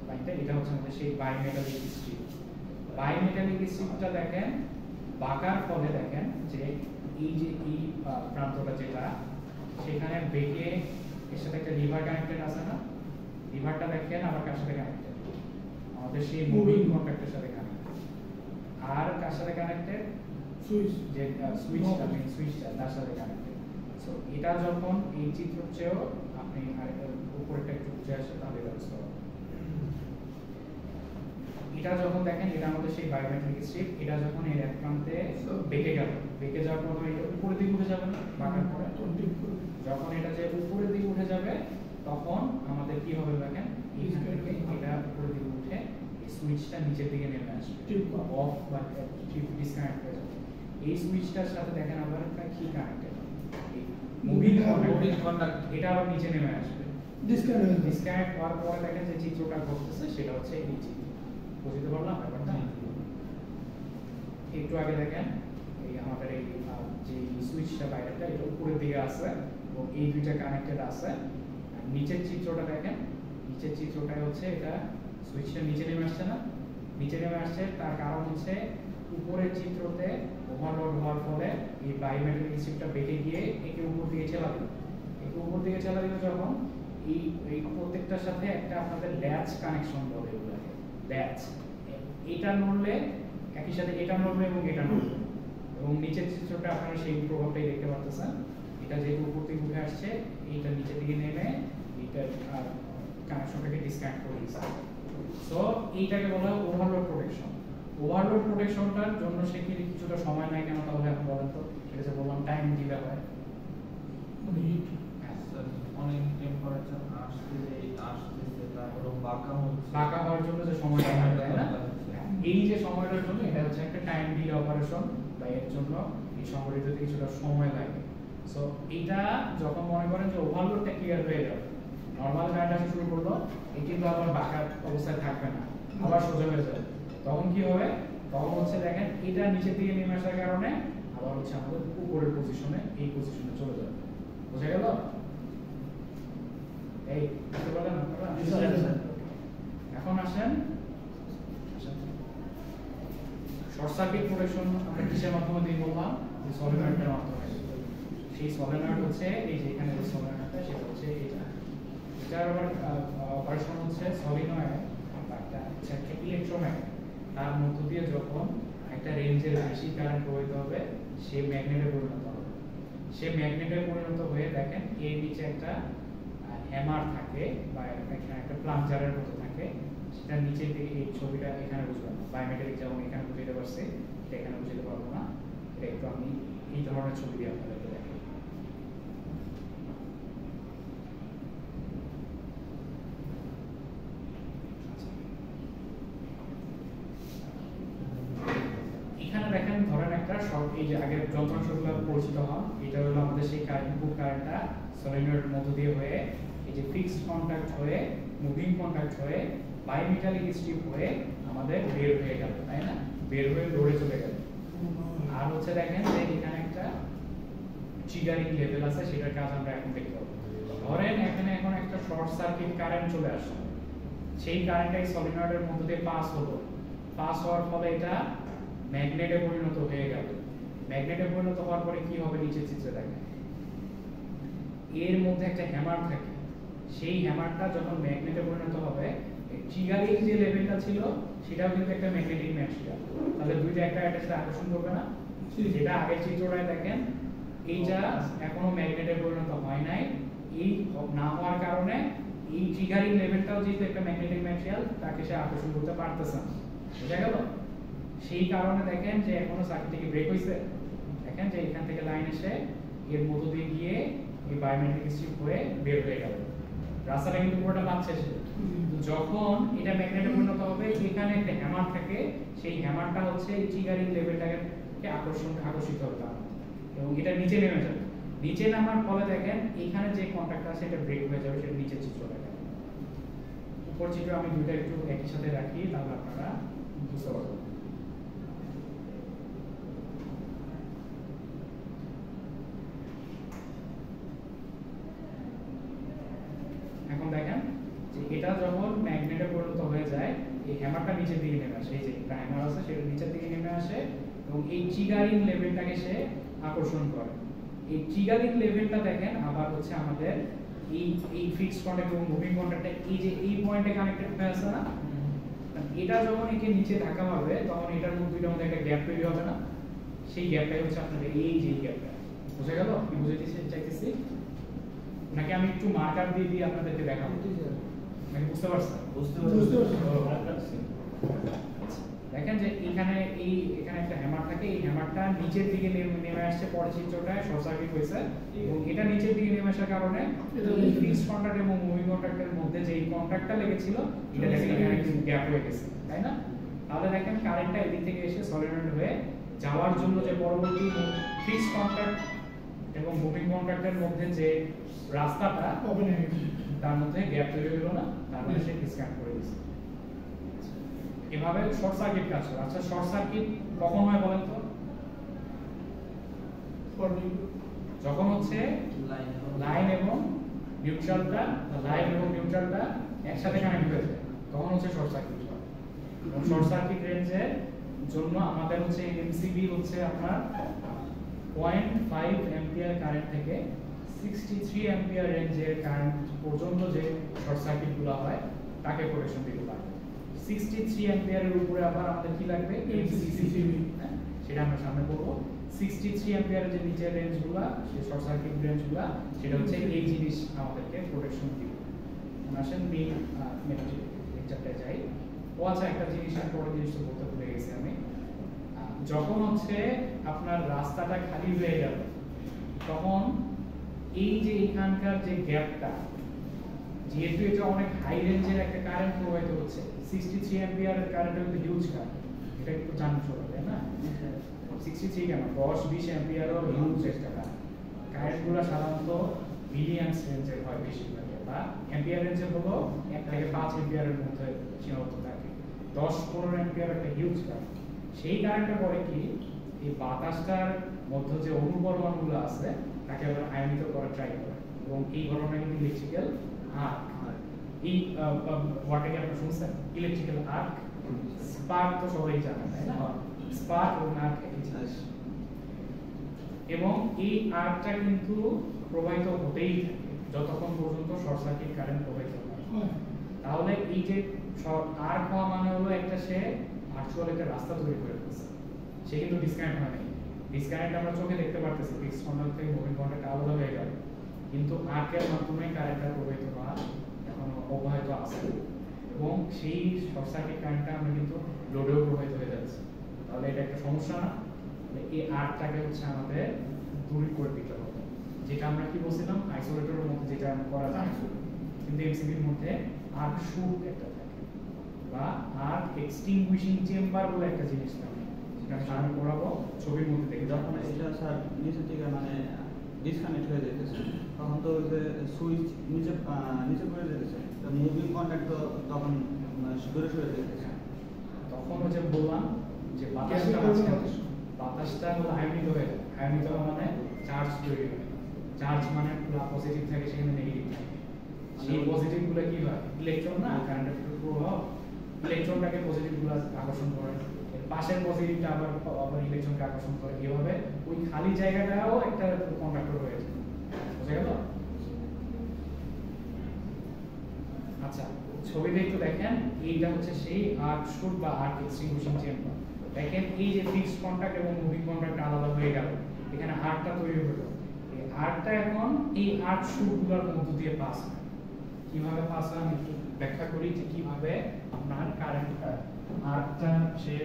লাইনটা, এটা হচ্ছে আমাদের সেই বায়োমেটালিক স্ট্রিপ। বায়োমেটালিক স্ট্রিপটা দেখেন বাঁকার ফলে দেখেন যে এই যে এই প্রান্তটা যেটা, সেখানে বেঁকে এর সাথে একটা লিভার কানেক্টেড আছে না, লিভারটা দেখেন আবার কার সাথে কানেক্টেড, আমাদের সেই মুভিং কন্ট্যাক্টের সাথে কানেক্টেড। আর কার সাথে কানেক্টেড? সুইচ, যে সুইচটা মেইন সুইচটা তার সাথে কানেক্টেড। সো এটা যখন এই চিত্র চেয়েও আপনি উপরেরটা একটু উঠে আসে তাহলে ব্যবস্থা হবে। এটা যখন দেখেন এটা আমাদের সেই বায়োমেট্রিক স্ট্রিপ, এটা যখন এর এক প্রান্তে বেঁকে গেল, বেঁকে যাওয়ার পর এটা উপরের দিকে উঠে যাবে না, বাঁকার পরে যখন এটা যে উপরের দিকে উঠে যাবে তখন আমাদের কি হবে দেখেন, এইখান থেকে এটা উপরের দিকে উঠে এই সুইচটা নিচের দিকে নেমে আসবে, অফ বা ট্রিপ ডিসকানেক্ট হয়ে যাবে। এই সুইচটার সাথে দেখেন আবার একটা কি কানেক্টেড, মুভিং কন্টাক্ট, এটা আবার নিচে নেমে আসবে, ডিসকানেক্ট হওয়ার পরে দেখেন যে চিত্রটা ঘটতেছে সেটা হচ্ছে এই চিত্র। বুঝতে পারলাম ব্যাপারটা? একটু আগে দেখেন এই আমাদের এই যে সুইচটা বাইরেটা এটা উপরের দিকে আছে এবং এই দুইটা কানেক্টেড আছে। নিচের চিত্রটা দেখেন, নিচের চিত্রটাই হচ্ছে এটা সুইচটা নিচে নেমে আসছে না, নিচে নেমে আসছে তার কারণ হচ্ছে উপরের চিত্রতে ওভারলোড হওয়ার ফলে এই বায়োমেট্রিক স্ট্রিপটা বেঁকে গিয়ে একে উপর দিকে ঠেলা দিল, একে উপর দিকে ঠেলা দিল যখন এই প্রত্যেকটার সাথে একটা আপনাদের ল্যাচ কানেকশন বলে এগুলোকে, ল্যাচ, এটা নড়লে একই সাথে এটা নড়বে এবং এটা নড়বে। এবং নিচের চিত্রটা আপনারা সেই প্রভাবটাই দেখতে পাচ্ছেন, এটা যেহেতু উপর থেকে উঠে আসছে এইটা নিচের দিকে নেমে এইটা কানেকশনটাকে ডিসকানেক্ট করে দিচ্ছে। সো এইটাকে বলা হয় ওভারলোড প্রোটেকশন। ওভারলোড প্রোটেকশনটার জন্য সে কি কিছুটা সময় নেয় কেন তাহলে আপনি বলেন তো? সেটা যে বললাম টাইম দিলে হয়, অনেক টেম্পারেচার আসতেছে তারপর বাঁকা হওয়ার জন্য যে সময়টা লাগে তাই না, এই যে সময়টার জন্য এটা হচ্ছে একটা টাইম ডিলে অপারেশন, বা এর জন্য এই সংগঠিত কিছুটা সময় লাগে। সো এইটা যখন মনে করেন যে ওভারলোডটা ক্লিয়ার হয়ে যাবে, নরমাল কারেন্ট আসা শুরু করলো, এই কিন্তু আবার বাঁকা অবস্থায় থাকবে না, আবার সোজা হয়ে যাবে, তখন কি হবে? তখন হচ্ছে দেখেন এটা নিচের দিকে নেমে আসার কারণে আবার হচ্ছে আমাদের উপরের পজিশনে এই পজিশনে চলে যাবে। বুঝা গেল? এই বুঝতে পারলেন আপনারা? এখন আসেন শর্ট সার্কিট প্রোটেকশন আমরা কিসের মাধ্যমে দিয়ে বললাম? যে সলিনয়েডের মাধ্যমে। সেই সলিনয়েড হচ্ছে এই যে এখানে যে সলিনয়েডটা সেটা হচ্ছে এটা, এটার আবার অপারেশন হচ্ছে সলিনয়েড বা একটা ইলেকট্রোম্যাগনেট, তার মধ্য দিয়ে যখন একটা রেঞ্জের বেশি কারেন্ট প্রবাহিত হবে সে ম্যাগনেটে পরিণত হবে। সে ম্যাগনেটে পরিণত হয়ে দেখেন এর নিচে একটা হ্যামার থাকে বা এখানে একটা প্লাঞ্জারের মতো থাকে, সেটা নিচের দিকে এই ছবিটা এখানে বুঝবেন না, বায়োমেট্রিক যেমন এখানে বুঝতে পারছি এটা এখানে বুঝতে পারবো না, এটা একটু আমি এই ধরনের ছবি দিয়ে আপনাদেরকে দেখাই। এখানে দেখেন ধরেন একটা শর্ট, এই যে আগের যন্ত্রাংশগুলো পরিচিত হন, এটা হলো আমাদের সেই ইনপুট কারেন্টটা সলিনয়েডের মধ্য দিয়ে হয়ে এই যে ফিক্সড কন্টাক্ট হয়ে মুভিং কন্টাক্ট হয়ে বায়োমেটালিক স্ট্রিপ হয়ে আমাদের বের হয়ে গেল, তাই না? বের হয়ে লোডে চলে গেল। আর হচ্ছে দেখেন যে এখানে একটা ট্রিগারিং লেভেল আছে, সেটার কাজ আমরা এখন দেখতে পাবো। ধরেন এখানে এখন একটা শর্ট সার্কিট কারেন্ট চলে আসলো, সেই কারেন্টটা এই সলিনয়েডের মধ্য দিয়ে পাস হলো, পাস হওয়ার ফলে এটা ম্যাগনেটে পরিণত হয়ে গেল। ম্যাগনেটে পরিণত হওয়ার পরে কি হবে নিচের চিত্রে দেখেন, এর মধ্যে একটা হ্যামার থাকে, সেই হ্যামারটা যখন ম্যাগনেটে পরিণত হবে, ট্রিগারিং যে লেভেলটা ছিল সেটাও কিন্তু একটা ম্যাগনেটিক ম্যাটেরিয়াল, তাহলে দুইটা একটা সাথে আকর্ষণ করবে না? যেটা আগের চিত্রটায় দেখেন এইটা এখনো ম্যাগনেটে পরিণত হয় নাই, এই না হওয়ার কারণে এই ট্রিগারিং লেভেলটাও যেহেতু একটা ম্যাগনেটিক ম্যাটেরিয়াল তাকে সে আকর্ষণ করতে পারতেছে না। বুঝা গেল? সেই কারণে দেখেন যে এখনো সার্কিট থেকে ব্রেক হইছে, দেখেন যে এখান থেকে লাইন এসে এর মধ্য দিয়ে গিয়ে এই বায়োমেট্রিক স্ট্রিপ হয়ে বের হয়ে গেল, রাস্তাটা কিন্তু পুরোটা পাচ্ছে সে। যখন এটা ম্যাগনেটে পরিণত হবে এখানে একটা হ্যামার থাকে, সেই হ্যামারটা হচ্ছে এই ট্রিগারিং লেভেলটাকে আকর্ষিত হবে তার এবং এটা নিচে নেমে যাবে। নিচে নামার ফলে দেখেন এখানে যে কন্টাক্টটা আছে এটা ব্রেক হয়ে যাবে, সেটা নিচে চিত্র দেখা যাবে। পরিচিত আমি দুইটা একটু একই সাথে রাখি, তাহলে আপনারা বুঝতে পারবেন। এখন দেখেন যে এটা যখন ম্যাগনেটে পরিণত হয়ে যায়, এই হ্যামারটা নিচের দিকে নেমে আসে, এই যে একটা হ্যামার আছে সেটা নিচের দিকে নেমে আসে এবং এই ট্রিগারিং লেভেলটাকে সে আকর্ষণ করে। এই ট্রিগারিং লেভেলটা দেখেন আবার হচ্ছে আমাদের এই ফিক্সড কন্টাক্ট এবং মুভিং কন্টাক্টটা এই যে এই পয়েন্টে কানেক্টেড হয়ে আছে না, এটা যখন একে নিচে ধাক্কা মারবে তখন এটার দুইটার মধ্যে একটা গ্যাপ তৈরি হবে না, সেই গ্যাপটাই হচ্ছে আপনাদের এই যে গ্যাপটা। বুঝা গেল কি বুঝাতে চাইতেছি? নাকি আমি একটু মার্কার দিয়ে দিয়ে আপনাদেরকে দেখাবো? নাকি বুঝতে পারছেন? বুঝতে পারছি। দেখেন যে এখানে একটা হ্যামার থাকে, এই হ্যামারটা নিচের দিকে নেমে আসছে, পরে চিত্রটায় শর্ট সার্কিট হয়েছে এবং এটা নিচের দিকে নেমে আসার কারণে এই ফিক্সড কন্টাক্ট এবং মুভিং কন্টাক্টের মধ্যে যে কন্টাক্টটা লেগেছিল এটা দেখেন এখানে একটু গ্যাপ হয়ে গেছে, তাই না? তাহলে দেখেন কারেন্টটা এদিক থেকে এসে সলিনয়েড হয়ে যাওয়ার জন্য যে পরবর্তী ফিক্সড কন্টাক্ট এবং মুভিং কন্টাক্টের মধ্যে যে রাস্তাটা ওপেন হয়ে গেছে, তার মধ্যে গ্যাপ তৈরি হলো না, তার মানে সে ডিসকানেক্ট করে দিয়েছে। এভাবে শর্ট সার্কিট কাজ করে। আচ্ছা, শর্ট সার্কিট কখন হয় বলেন তো? যখন হচ্ছে লাইন এবং নিউট্রালটা একসাথে কানেক্ট হয়ে যায়, তখন হচ্ছে শর্ট সার্কিট হয়। এবং শর্ট সার্কিট রেঞ্জের জন্য আমাদের হচ্ছে এমসিবি হচ্ছে আপনার 0.5 অ্যাম্পিয়ার কারেন্ট থেকে 63 অ্যাম্পিয়ার রেঞ্জের কারেন্ট পর্যন্ত যে শর্ট সার্কিটগুলো হয় তাকে প্রোটেকশন দিতে পারে। 63 অ্যাম্পিয়ারের উপরে আবার আমাদের কি লাগবে? এমসিবি, সেটা আমরা সামনে পড়বো। 63 অ্যাম্পিয়ারের যে নিচের রেঞ্জগুলো, সেই শর্ট সার্কিট রেঞ্জগুলো, সেটা হচ্ছে এই জিনিস আমাদেরকে প্রোটেকশন দিবে। আসেন মেইন লেকচারটা যাই। ও আচ্ছা, একটা জিনিস আমি পরে জিনিসটা বলতে ভুলে গেছি আমি। যখন হচ্ছে আপনার রাস্তাটা খালি হয়ে গেল, তখন এই যে এখানকার যে গ্যাপটা, যেহেতু এটা অনেক হাই রেঞ্জের একটা কারেন্ট প্রবাহিত হচ্ছে, 63 অ্যাম্পিয়ারের কারেন্ট হচ্ছে হিউজ কারেন্ট, এটা একটু জানতে চলে তাই না? 63 কেন, 10-20 অ্যাম্পিয়ারও হিউজ একটা কারেন্টগুলো সাধারণত মিলিঅ্যাম্পস রেঞ্জের হয় বেশিরভাগ, বা অ্যাম্পিয়ার রেঞ্জের হলো 1 থেকে 5 অ্যাম্পিয়ারের মধ্যে সীমাবদ্ধ থাকে। 10-15 অ্যাম্পিয়ার একটা হিউজ কারেন্ট। সেই কারেন্টটা পরে কি এই বাতাসটার মধ্যে যে অনুপরমাণুগুলো আছে তাকে আবার আয়নিত করার ট্রাই করে, এবং এই ঘটনা কিন্তু ইলেকট্রিক্যাল আর্ক। এই ওয়ার্ডটাকে আপনি শুনছেন, ইলেকট্রিক্যাল আর্ক। স্পার্ক তো সবাই জানে তাই না? স্পার্ক এবং আর্ক একই জিনিস, এবং এই আর্কটা কিন্তু প্রবাহিত হতেই থাকে যতক্ষণ পর্যন্ত শর্ট সার্কিট কারেন্ট প্রবাহিত হয়। তাহলে এই যে আর্ক হওয়া মানে হলো একটা সে ভার্চুয়াল একটা রাস্তা তৈরি করে ফেলছে, সে কিন্তু ডিসকানেক্ট হয় নাই। ডিসকানেক্ট আমরা চোখে দেখতে পারতেছি, ফিক্সড কন্টাক্ট থেকে মুভিং কন্টাক্ট আলাদা হয়ে গেল, কিন্তু আর্কের মাধ্যমে কারেন্টটা প্রবাহিত হওয়া এখন অব্যাহত আছে, এবং সেই শর্ট সার্কিট কারেন্টটা আমরা কিন্তু লোডেও প্রবাহিত হয়ে যাচ্ছে। তাহলে এটা একটা সমস্যা না? এই আর্কটাকে হচ্ছে আমাদের দূর করে দিতে হবে, যেটা আমরা কি বলছিলাম আইসোলেটরের মধ্যে যেটা করা যায়, কিন্তু এমসিবির মধ্যে আর্ক শুট একটা থাকে, বা আর্ক এক্সটিংগুইশিং চেম্বার বলে একটা জিনিস থাকে, সেটা আমি সামনে পড়াবো ছবির মধ্যে দেখে। যখন এটা স্যার নিচে থেকে মানে ডিসকানেক্ট হয়ে যেতেছে, তখন তো যে সুইচ নিচে পড়ে যেতেছে, তো মুভিং কন্ট্যাক্ট তো তখন দূরে সরে যেতেছে। তখন হচ্ছে বললাম যে বাতাসটা হলো আয়নিত হয়ে যায়। আয়নিত হওয়া মানে চার্জ তৈরি হয়। চার্জ মানে পজিটিভ থাকে, সেখানে নেগেটিভ থাকে। সেই পজিটিভ গুলো কি হয়? ইলেকট্রন না, কারেন্টের প্রভাব ইলেকট্রনটাকে পজিটিভ গুলো আকর্ষণ করে, পাশের পজিটিভটা আবার ইলেকট্রনকে আকর্ষণ করে। এভাবে ওই খালি জায়গাটাও একটা কন্ডাক্টর হয়ে যায়। বুঝা গেল? আচ্ছা, ছবিতে একটু দেখেন, এইটা হচ্ছে সেই আর্ক শুট বা আর্ক এক্সটিংগুইশিং চেম্বার। দেখেন এই যে ফিক্সড কন্টাক্ট এবং মুভিং কন্টাক্ট আলাদা হয়ে গেল, এখানে আর্কটা তৈরি হলো। এই আর্কটা এখন এই আর্ক শুটগুলোর মধ্য দিয়ে পাস হয়। কিভাবে পাস হয় আমি একটু ব্যাখ্যা করি যে কিভাবে আপনার কারেন্টটা আর্কটা সে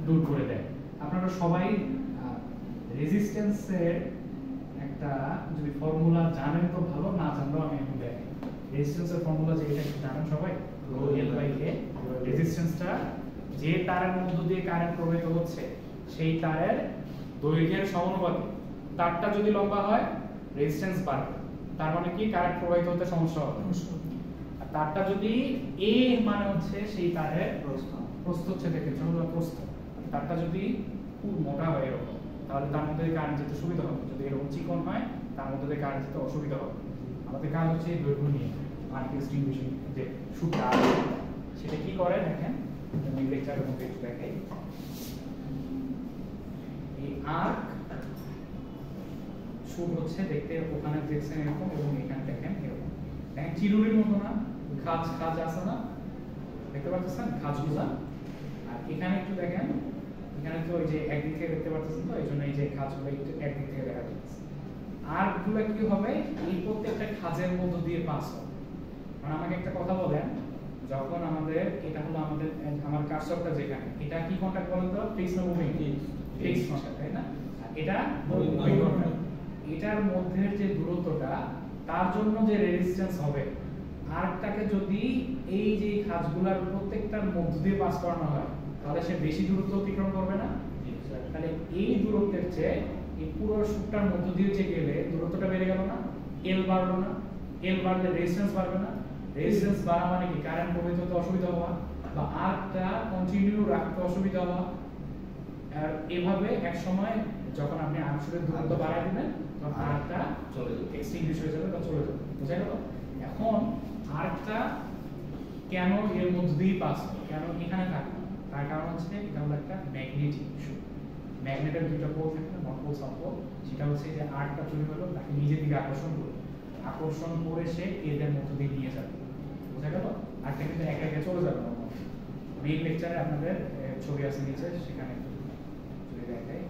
দূর করে দেয়। আপনারা সবাই রেজিস্ট্যান্সের একটা যদি ফর্মুলা জানেন তো ভালো, না জানলেও আমি এখন দেখি। রেজিস্ট্যান্সের ফর্মুলা যেটা জানেন সবাই, রো এল বাই এ। রেজিস্ট্যান্সটা যে তারের মধ্য দিয়ে কারেন্ট প্রবাহিত হচ্ছে সেই তারের দৈর্ঘ্যের সমানুপাতিক। তারটা যদি লম্বা হয় রেজিস্ট্যান্স বাড়বে, তার মানে কি কারেন্ট প্রবাহিত হতে সমস্যা হবে। আর তারটা যদি এ মানে হচ্ছে সেই তারের প্রস্থ। প্রস্থ হচ্ছে দেখেন হলো প্রস্থ, তারটা যদি খুব মোটা হয় এরকম তাহলে তার মধ্যে কারেন্ট যেতে সুবিধা হবে, যদি এরকম চিকন হয় তার মধ্যে দিয়ে কারেন্ট যেতে অসুবিধা হবে। আমাদের কাজ হচ্ছে এই দৈর্ঘ্য নিয়ে আর্ক ডিস্টিংগুইশিং যে সুটটা সেটা কি করে দেখেন আমি লেকচারের মধ্যে একটু দেখাই। এই আর্ক সুট হচ্ছে দেখতে ওখানে দেখছেন এরকম এবং এখানে দেখেন এরকম, দেখেন চিরুনির মতো না, খাঁজ খাঁজ আছে না, দেখতে পাচ্ছেন খাঁজগুলা। আর এখানে একটু দেখেন, এখানে তো ওই যে একদিক থেকে দেখতে পাচ্ছেন তো এই জন্য এই যে খাঁজগুলো একটু একদিক থেকে দেখা যাচ্ছে। আর্কগুলো কি হবে এই প্রত্যেকটা খাঁজের মধ্য দিয়ে পাস হবে। মানে আমাকে একটা কথা বলেন, যখন আমাদের এটা হলো আমাদের আমার কার্সরটা যেখানে এটা কি কন্টাক্ট বলেন তো, ফিক্স না মুভিং? ফিক্স কন্টাক্ট, তাই না? এটা মুভিং কন্টাক্ট। এটার মধ্যে যে দূরত্বটা তার জন্য যে রেজিস্ট্যান্স হবে, আর্কটাকে যদি এই যে খাঁজগুলোর প্রত্যেকটার মধ্য দিয়ে পাস করানো হয় তাহলে সে বেশি দূরত্ব অতিক্রম করবে না? তাহলে এই দূরত্বের চেয়ে এই পুরো সুটটার মধ্য দিয়ে যে গেলে দূরত্বটা বেড়ে গেল না, এল বাড়লো না, এল বাড়লে রেজিস্ট্যান্স বাড়বে না, রেজিস্ট্যান্স বাড়া মানে কি কারেন্ট প্রবাহিত হতে অসুবিধা হওয়া বা আর্কটা কন্টিনিউ রাখতে অসুবিধা হওয়া। আর এভাবে এক সময় যখন আপনি আর্কসের দূরত্ব বাড়ায় দিবেন তখন আর্কটা চলে যাবে, এক্সটিংগুইশ হয়ে যাবে বা চলে যাবে, বুঝা গেল? এখন আর্কটা কেন এর মধ্যে দিয়ে পাস হয়, কেন এখানে থাকবে? তার কারণ হচ্ছে এটা হলো একটা ম্যাগনেটিক ইস্যু। ম্যাগনেটের দুইটা পোল থাকে না, নর্থ পোল সাউথ পোল, সেটা হচ্ছে যে আর্কটা তৈরি হলো তাকে নিজের দিকে আকর্ষণ করে সে এদের মধ্য দিয়ে নিয়ে যাবে, বুঝা গেল? আর্কটা কিন্তু একা একা চলে যাবে না। মেইন লেকচারে আপনাদের ছবি আছে নিচে, সেখানে যদি দেখাই।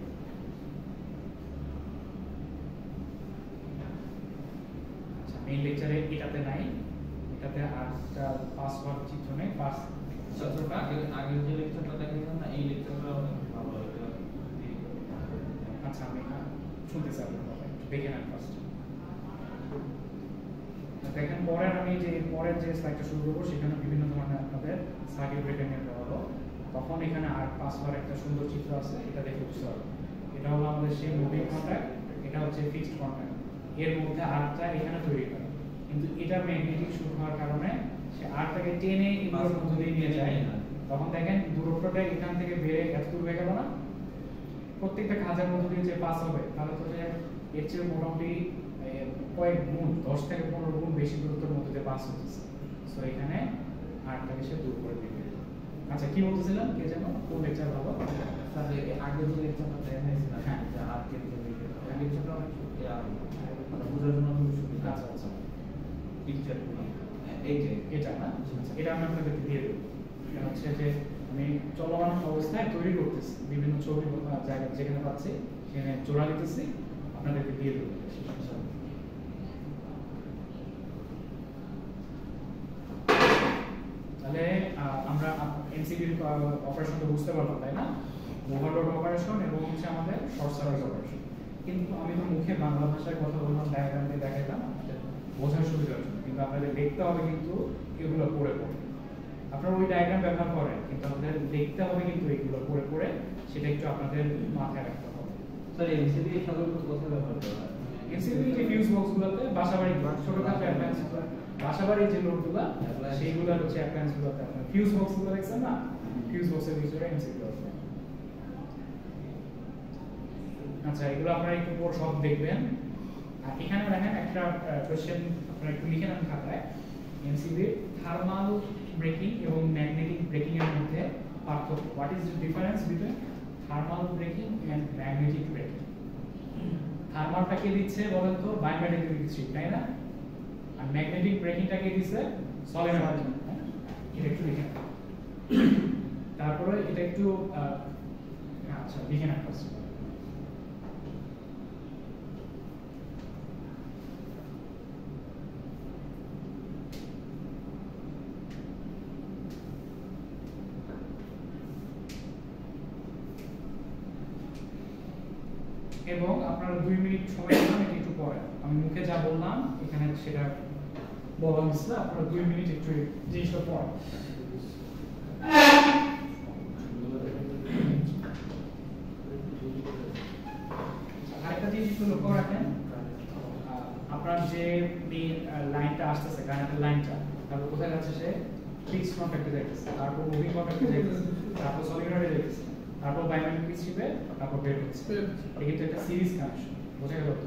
আচ্ছা, মেইন লেকচারে এটাতে নাই, এটাতে আর্কটা পাস হওয়ার চিত্র নেই। পাস চিত্রটা আগের যে লেকচারটা দেখাইলাম না, এই লেকচারটা অনেক ভালো লাগে। আচ্ছা, আমি শুনতে চাই আপনার কথা, একটু দেখে নেন ফার্স্ট। দেখেন পরের যে স্লাইডটা শুরু করবো সেখানে বিভিন্ন ধরনের আপনাদের সার্কিট ব্রেকার নিয়ে পড়াবো। তখন এখানে আর্ক পাস হওয়ার একটা সুন্দর চিত্র আছে, এটা দেখে বুঝতে পারবেন। এটা হলো আমাদের সেই মুভিং কন্ট্যাক্ট, এটা হচ্ছে ফিক্সড কন্ট্যাক্ট। এর মধ্যে আর্কটা এখানে তৈরি হয়, কিন্তু এটা ম্যাগনেটিক শুরু হওয়ার কারণে সে আর্কটাকে টেনে এগুলোর মধ্যে দিয়ে নিয়ে যায়। তখন দেখেন দূরত্বটা এখান থেকে বেড়ে এত দূর হয়ে গেল না, প্রত্যেকটা খাঁজের মধ্যে দিয়ে যে পাস হবে তাহলে তো এর চেয়ে মোটামুটি কয়েক গুণ, 10 থেকে 15 গুণ বেশি দূরত্বের মধ্যে দিয়ে পাস হচ্ছে। সো এখানে আর্কটাকে সে দূর করে দিবে। আচ্ছা, কি বলতেছিলাম? কে জানো কোন লেকচার ভালো? তাহলে আগে যে লেকচারটা দেখাইছিলাম, হ্যাঁ, যে আর্কের যে লেকচারটা অনেক বোঝার জন্য খুবই সুবিধা। আচ্ছা আচ্ছা, পিকচারগুলো এই যে এটা না, এটা আমি আপনাদেরকে দিয়ে দেবো। এটা হচ্ছে যে আমি চলমান অবস্থায় তৈরি করতেছি, বিভিন্ন ছবি জায়গা যেখানে পাচ্ছি সেখানে জোড়া দিতেছি, আপনাদেরকে দিয়ে দেবো। তাহলে আমরা এমসিবির অপারেশনটা বুঝতে পারলাম, তাই না? ওভারলোড অপারেশন এবং হচ্ছে আমাদের শর্ট সার্কিট অপারেশন। কিন্তু আমি তো মুখে বাংলা ভাষায় কথা বললাম, ডায়াগ্রাম দিয়ে দেখাইলাম আপনাদের বোঝার সুবিধার জন্য, কিন্তু আপনাদের দেখতে হবে কিন্তু এগুলো পড়ে পড়ে। আপনারা ওই ডায়াগ্রাম ব্যবহার করেন, কিন্তু আপনাদের দেখতে হবে কিন্তু এগুলো পড়ে পড়ে, সেটা একটু আপনাদের মাথায় রাখতে হবে। স্যার এমসিবি সাধারণত কোথায় ব্যবহার করা হয়? এমসিবি যে ফিউজ বক্সগুলোতে, বাসাবাড়ি ছোটখাটো অ্যাপ্লায়েন্সগুলো, বাসাবাড়ির যে লোডগুলো সেইগুলো হচ্ছে অ্যাপ্লায়েন্সগুলোতে আপনার ফিউজ বক্সগুলো দেখছেন না, ফিউজ বক্সের ভিতরে এমসিবি আছে। আচ্ছা, এগুলো আপনারা একটু পর সব দেখবেন। আর এখানে দেখেন একটা কোশ্চেন আপনারা একটু লিখে নেন খাতায়। এমসিবি থার্মাল ব্রেকিং এবং ম্যাগনেটিক ব্রেকিং এর মধ্যে পার্থক্য। What is the difference between thermal breaking and magnetic breaking? থার্মালটাকে দিচ্ছে বলেন তো বায়োমেটালিক স্ট্রিপ, তাই না? আর ম্যাগনেটিক ব্রেকিংটাকে দিচ্ছে সলিনয়েড। এটা একটু লিখে নেন। তারপরে এটা একটু আচ্ছা লিখে নেন ফার্স্ট। এবং আপনারা 2 মিনিট সময় দিলাম, এটা একটু পরে আমি মুখে যা বললাম এখানে সেটা বলা হচ্ছে, আপনারা 2 মিনিট একটু জিনিসটা পড়েন। আরেকটা জিনিস একটু লক্ষ্য রাখেন, আপনার যে লাইনটা আসতেছে কারেন্টের লাইনটা, তারপর কোথায় যাচ্ছে সে ফিক্সড কন্টাক্টে যাইতেছে, তারপর মুভিং কন্টাক্টে যাইতেছে, তারপর সলিনয়েডে যাইতেছে, তারপর বাইমেট্রিক চিপে, তারপর বের হচ্ছে। এটা কিন্তু একটা সিরিজ কানেকশন, বোঝা গেল তো?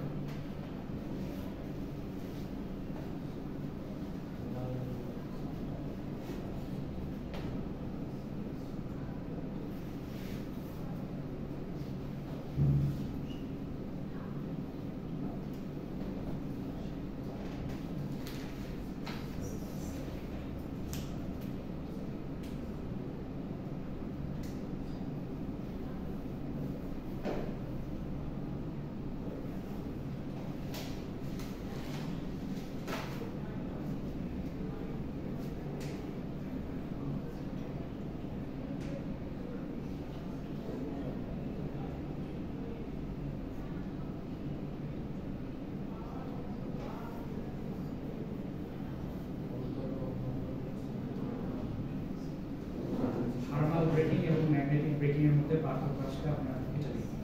থার্মাল ব্রেকিং এবং ম্যাগনেটিক ব্রেকিং এর মধ্যে পার্থক্য আসলে আপনার এটা লিখুন।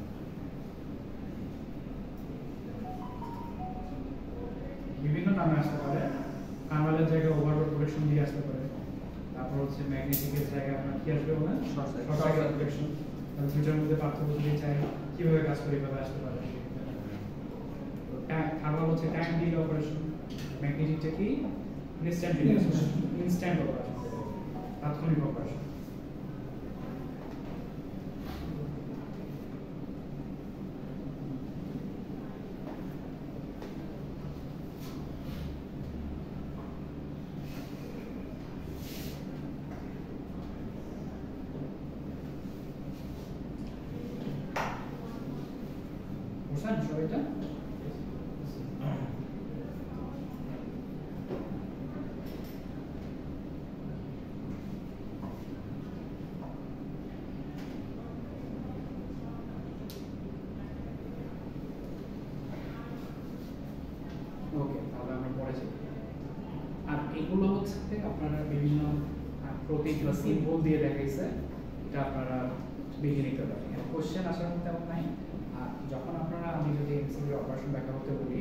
বিভিন্ন নামে আসতে পারে, থার্মালের জায়গায় ওভারলোড প্রোটেকশন দিয়ে আসতে পারে, তারপর হচ্ছে ম্যাগনেটিকের জায়গায় আপনার কি আসবে বলেন শর্ট সার্কিট প্রোটেকশন। তাহলে দুইটার মধ্যে পার্থক্য যদি চাই কিভাবে কাজ করে এভাবে আসতে পারে। থার্মাল হচ্ছে টাইম ডিলে অপারেশন, ম্যাগনেটিকটা কি ইনস্ট্যান্ট অপারেশন, তাৎক্ষণিক অপারেশন। বুঝছেন সবাইটা? ওকে, তাহলে আমরা পরে যাই। আর এগুলো হচ্ছে আপনারা বিভিন্ন প্রতীক বা সিম্বল দিয়ে দেখাইছে, এটা আপনারা দেখে নিতে পারেন। কোশ্চেন আসার মধ্যে তেমন নাই। আর যখন আপনারা আমি যদি এমসিকিউ অপারেশন ব্যাখ্যা করতে বলি,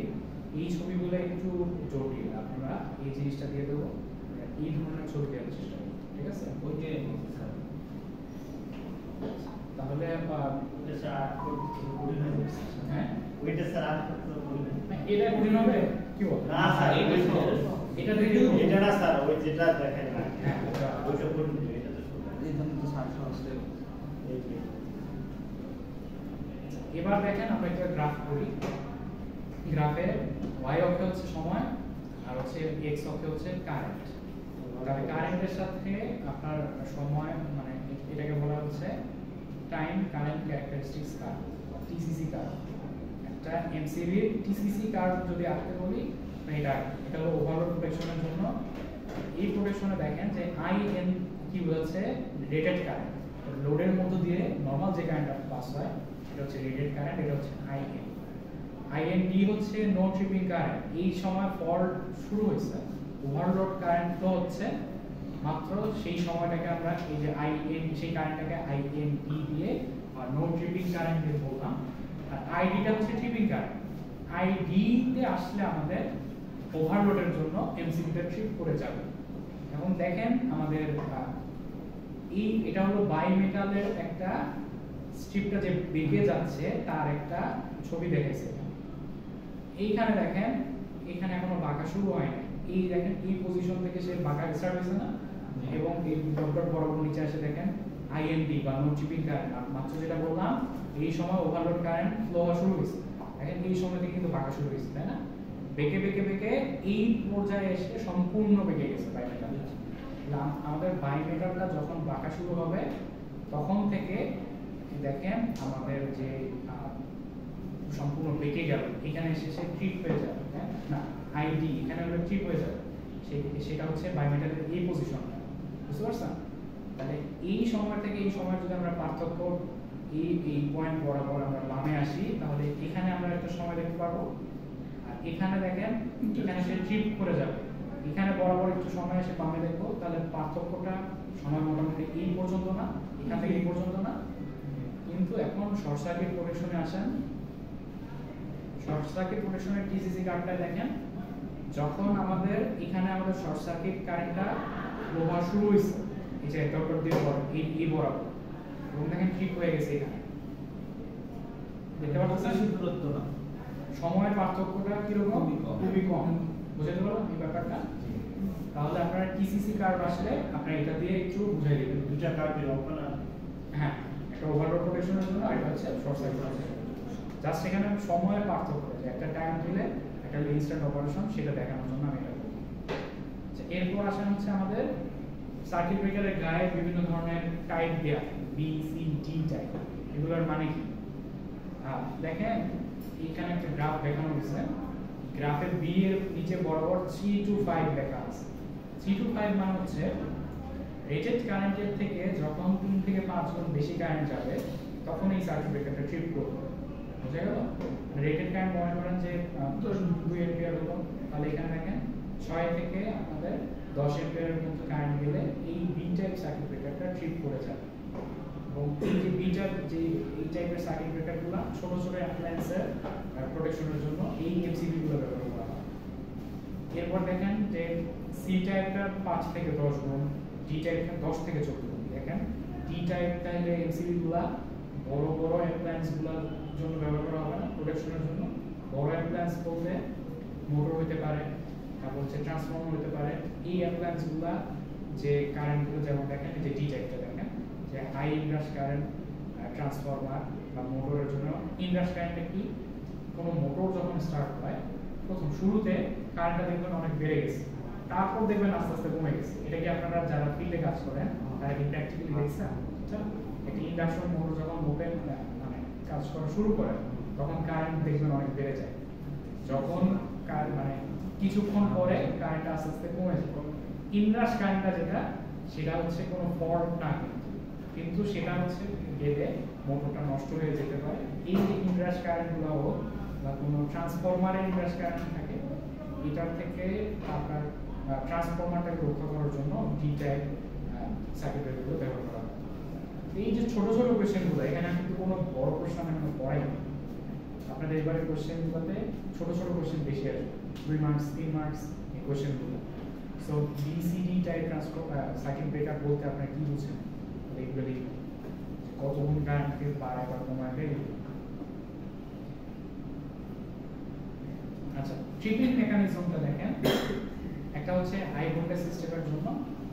এই ছবিগুলো একটু জটিল, আপনারা এই জিনিসটা দিয়ে দেবো, এই ধরনের ছবি দেওয়ার চেষ্টা করুন, ঠিক আছে? ওইটাই স্যার। তাহলে ওটা স্যার আর্ট করতে কঠিন হয়ে যাচ্ছে। হ্যাঁ, ওইটা স্যার আর্ট করতে কঠিন হয়ে না, এটা কঠিন হবে কি বল? না স্যার এটা দিয়ে দেবো। এটা না স্যার, ওই যেটা দেখেন না হ্যাঁ, ওইটা কঠিন, এটা তো সহজ। এই জন্য তো স্যার সহজে এই যে এবার দেখেন আমরা একটা গ্রাফ করি। গ্রাফে y অক্ষে হচ্ছে সময় আর হচ্ছে x অক্ষে হচ্ছে কারেন্ট। তাহলে কারেন্টের সাথে আপনার সময় মানে এটাকে বলা হচ্ছে time current characteristics curve, TCC curve. একটা এমসিবির টিসিসি কার্ভ যদি আঁকতে বলি, এটা হলো ওভারলোড প্রোটেকশনের জন্য। এই প্রোটেকশনে দেখেন যে আইএন কি বোঝাচ্ছে রেটেড কারেন্ট, লোডের মধ্য দিয়ে নরমাল যে কারেন্ট পাস হয় এটা হচ্ছে রেটেড কারেন্ট, এটা হচ্ছে আইএন। আইএনডি হচ্ছে নো ট্রিপিং কারেন্ট, এই সময় ফল্ট শুরু হয়েছে, ওভারলোড কারেন্ট তো হচ্ছে মাত্র সেই সময়টাকে আমরা এই যে আইএন সেই কারেন্টটাকে আইএনডি দিয়ে আর নো ট্রিপিং কারেন্ট দিয়ে বললাম। আর আইডিটা হচ্ছে ট্রিপিং কারেন্ট। আইডি তে আসলে আমাদের ওভারলোডের জন্য এমসিবিটা ট্রিপ করে যাবে। এখন দেখেন আমাদের এটা হলো বাই মেটালের একটা স্ট্রিপটা যে বেঁকে যাচ্ছে তার একটা ছবি দেখেছে। এইখানে দেখেন এখানে এখনো বাঁকা শুরু হয়নি, এই দেখেন এই পজিশন থেকে সে বাঁকা স্টার্ট হয়েছে না, এবং এই ডট বরাবর নিচে আসে দেখেন আইএনডি বা নো ট্রিপিং কারেন্ট। মাত্র যেটা বললাম এই সময় ওভারলোড কারেন্ট ফ্লো হওয়া শুরু হয়েছে, দেখেন এই সময় থেকে কিন্তু বাঁকা শুরু হয়েছে, তাই না? বেঁকে বেঁকে বেঁকে এই পর্যায়ে এসে সম্পূর্ণ বেঁকে গেছে বাইমেটাল। আমাদের বাইমেটালটা যখন বাঁকা শুরু হবে তখন থেকে দেখেন আমাদের যে সম্পূর্ণ বেঁকে গেল, এখানে এসে সে ট্রিপ হয়ে যাবে, হ্যাঁ না আইডি এখানে হলো ট্রিপ হয়ে যাবে, সেটা হচ্ছে বাইমেটালের এই পজিশনটা, বুঝতে পারছেন? তাহলে এই সময় থেকে এই সময় যদি আমরা পার্থক্য এই পয়েন্ট বরাবর আমরা বামে আসি, তাহলে এখানে আমরা একটা সময় দেখতে পারবো। আর এখানে দেখেন এখানে সে ট্রিপ করে যাবে, এখানে বরাবর একটু সময় এসে বামে দেখবো, তাহলে পার্থক্যটা সময় মোটামুটি এই পর্যন্ত না, এখান থেকে এই পর্যন্ত না। কিন্তু এখন শর্ট সার্কিট প্রোটেকশনে আসেন, শর্ট সার্কিট প্রোটেকশনের টিসিসি কার্ডটা দেখেন, যখন আমাদের এখানে আমাদের শর্ট সার্কিট কারেন্টটা ফ্লো হওয়া শুরু হয়েছে, এই যে ডক্টর দিয়ে এই বরাবর, এবং দেখেন ঠিক হয়ে গেছে এখানে, দেখতে পাচ্ছেন দূরত্ব না, সময়ের পার্থক্যটা কিরকম? খুবই কম। খুবই কম। বুঝতে পারলাম এই ব্যাপারটা? তাহলে আপনারা টিসিসি কার্ভ আসলে আপনারা এটা দিয়ে একটু বুঝাই দিবেন। দুইটা কার্ড দিলাম না। হ্যাঁ, একটা ওভারলোড প্রোটেকশনের জন্য আর এটা হচ্ছে শর্ট সার্কিট। জাস্ট এখানে সময়ের পার্থক্য, যে একটা টাইম দিলে একটা ইনস্ট্যান্ট অপারেশন, সেটা দেখানোর জন্য আমি এটা করি। আচ্ছা, এরপর আসেন হচ্ছে আমাদের সার্কিট ব্রেকারের গায়ে বিভিন্ন ধরনের টাইপ দেয়া, বি সি ডি টাইপ। এগুলোর মানে কি? দেখেন এখানে একটা গ্রাফ দেখানো হয়েছে। গ্রাফে বি এর নিচে বরাবর 3 to 5 লেখা আছে। 3 to 5 মানে হচ্ছে রেটেড কারেন্টের থেকে যখন 3 থেকে 5 গুণ বেশি কারেন্ট যাবে তখন এই সার্কিট ব্রেকারটা ট্রিপ করবে। বুঝা গেল? রেটেড কারেন্ট মনে করেন যে 2 অ্যাম্পিয়ার হলো, তাহলে এখানে দেখেন 6 থেকে আপনাদের 10 অ্যাম্পিয়ারের মতো কারেন্ট গেলে এই বি টাইপ সার্কিট ব্রেকারটা ট্রিপ করে যাবে। এবং এই যে বি টাইপ, যে এই টাইপের সার্কিট ব্রেকারগুলো ছোট ছোট অ্যাপ্লায়েন্সের প্রোটেকশনের জন্য এই এমসিবি গুলো ব্যবহার করা হয়। এরপর দেখেন যে সি টাইপটা 5 থেকে 10 গুণ, ডি টাইপটা 10 থেকে 14 গুণ। দেখেন ডি টাইপ তাহলে এমসিবি গুলা বড় বড় অ্যাপ্লায়েন্স গুলোর জন্য ব্যবহার করা হবে না, প্রোটেকশনের জন্য। বড় অ্যাপ্লায়েন্স বলতে মোটর হতে পারে, তারপর হচ্ছে ট্রান্সফর্মার হতে পারে। এই অ্যাপ্লায়েন্স গুলা যে কারেন্ট গুলো, যেমন দেখেন যে ডি টাইপটা দেখেন যে হাই ইনডাস কারেন্ট ট্রান্সফরমার বা মোটরের জন্য। ইনডাস কারেন্টটা কি? কোনো মোটর যখন স্টার্ট হয় প্রথম শুরুতে কারেন্টটা দেখবেন অনেক বেড়ে গেছে, তারপর দেখবেন আস্তে আস্তে কমে গেছে। এটা কি আপনারা যারা ফিল্ডে কাজ করেন তারা কি প্র্যাকটিক্যালি দেখছেন? একটা ইন্ডাকশন মোটর যখন ওপেন মানে কাজ করা শুরু করে তখন কারেন্ট দেখবেন অনেক বেড়ে যায়। যখন মানে কিছুক্ষণ পরে কারেন্ট আস্তে আস্তে কমে যায়। ইনডাস কারেন্টটা যেটা, সেটা হচ্ছে কোনো ফল্ট না, কিন্তু সেটা হচ্ছে গেলে মোটরটা নষ্ট হয়ে যেতে পারে। এই যে ইনডাস কারেন্টগুলো হোক বা কোনো ট্রান্সফরমারের ইনডাস কারেন্ট থাকে, এটার থেকে আপনার ট্রান্সফরমারটাকে রক্ষা করার জন্য ডি টাইপ সার্কিট ব্রেকারগুলো ব্যবহার করা হয়। এই যে ছোট ছোট কোয়েশ্চেনগুলো, এখানে কিন্তু কোনো বড় প্রশ্ন আমি পড়াই না। আপনাদের এবারে কোয়েশ্চেনগুলোতে ছোট ছোট কোয়েশ্চেন বেশি আসবে, 2 মার্কস 3 মার্কস এই কোয়েশ্চেনগুলো। So BCD type circuit breaker বলতে আপনারা কি বুঝেন? এগুলি কত গুণ কারেন্টকে বাড়ায় বা কমায় দেয়। আচ্ছা, ট্রিপিং মেকানিজমটা দেখেন, একটা হচ্ছে হাই ভোল্টেজ সিস্টেমের জন্য,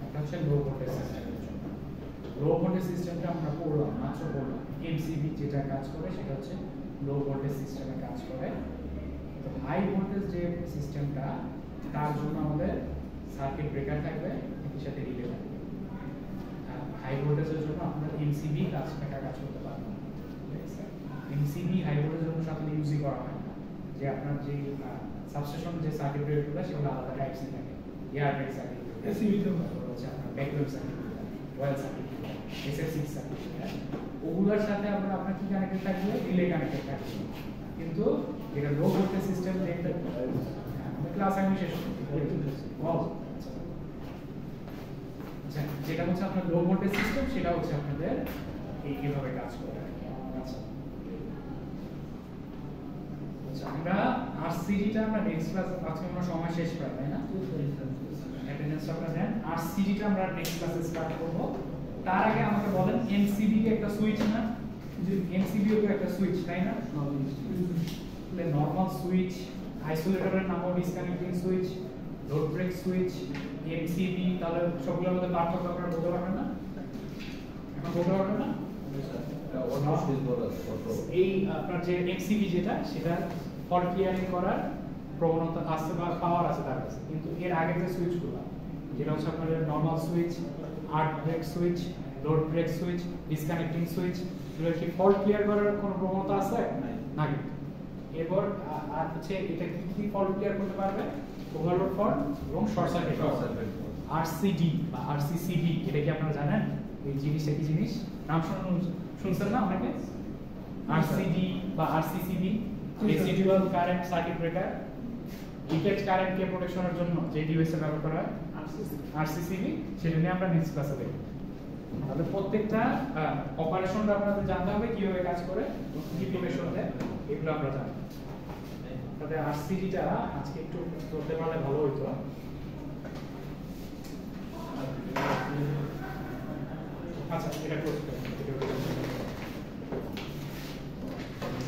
একটা হচ্ছে লো ভোল্টেজ সিস্টেমের জন্য। লো ভোল্টেজ সিস্টেমটা আমরা পড়লাম, মাত্র পড়লাম। এমসিবি যেটা কাজ করে সেটা হচ্ছে লো ভোল্টেজ সিস্টেমে কাজ করে। তো হাই ভোল্টেজ যে সিস্টেমটা, তার জন্য আমাদের সার্কিট ব্রেকার থাকবে, এর সাথে রিলে থাকবে। হাই ভোল্টেজের জন্য আপনার এমসিবি কাজ করতে পারবে। এমসিবি হাই ভোল্টেজের জন্য সাথে ইউজই করা হয় না। যে আপনার যে সাবস্টেশন যে সার্কিট ব্রেকারগুলো সেগুলো আলাদা টাইপস থাকে। এয়ার ব্রেক সার্কিট, এসিবি তো হচ্ছে আপনার ব্যাকওয়েভ সার্কিট, ওয়েল সার্কিট, এসএফ6 সার্কিট, ওগুলোর সাথে আপনার কি কানেক্টেড থাকবে? রিলে কানেক্টেড থাকবে। কিন্তু এটা লো ভোল্টেজ সিস্টেম যেটা ক্লাস আমি শেষ যেটা হচ্ছে আপনার লো ভোল্টেজ সিস্টেম, সেটা হচ্ছে আপনাদের এইভাবে কাজ করে। আচ্ছা, আমরা আরসিডিটা আমরা নেক্সট ক্লাস, আজকে আমরা সময় শেষ প্রায়, তাই না? অ্যাটেন্ডেন্স আপনারা দেন। আরসিডিটা আমরা নেক্সট ক্লাসে স্টার্ট করব। তার আগে আমাকে বলেন, এমসিবি কি একটা সুইচ না? যে এমসিবি ও একটা সুইচ, তাই না? তাহলে নরমাল সুইচ, আইসোলেটরের নাম হলো disconnecting switch, load break switch, MCB, তাহলে সবগুলোর মধ্যে পার্থক্য আপনারা বলতে পারবেন না? এখন বলতে পারবেন না? এই আপনার যে এমসিবি যেটা, সেটা ফল্ট ক্লিয়ারিং করার প্রবণতা আছে বা পাওয়ার আছে তার কাছে, কিন্তু এর আগে যে সুইচগুলো, যেটা হচ্ছে আপনার নরমাল সুইচ, আর্ট break switch, load break switch, disconnecting switch, এগুলো কি ফল্ট ক্লিয়ার করার কোনো প্রবণতা আছে? না। এরপর আর হচ্ছে এটা কি ফল্ট ক্লিয়ার করতে পারবে? ওভারলোড ফল্ট এবং শর্ট সার্কিট। আরসিডি বা আরসিসিবি, এটা কি আপনারা জানেন? এই জিনিসটা কি জিনিস? নাম শুনছেন না অনেকে? আরসিডি বা RCCB, residual current circuit breaker. Leakage কারেন্টকে প্রোটেকশনের জন্য যে ডিভাইসটা ব্যবহার করা হয় আরসিসিবি, সেটা নিয়ে আমরা নেক্সট ক্লাসে দেখব। তাহলে প্রত্যেকটা অপারেশনটা আপনাদের জানতে হবে, কিভাবে কাজ করে, কি প্রোটেকশন দেয়, এগুলো আমরা জানবো। তাদের আরসিডিটা আজকে একটু করতে পারলে ভালো হতো। আচ্ছা, এটা ক্লোজ করুন।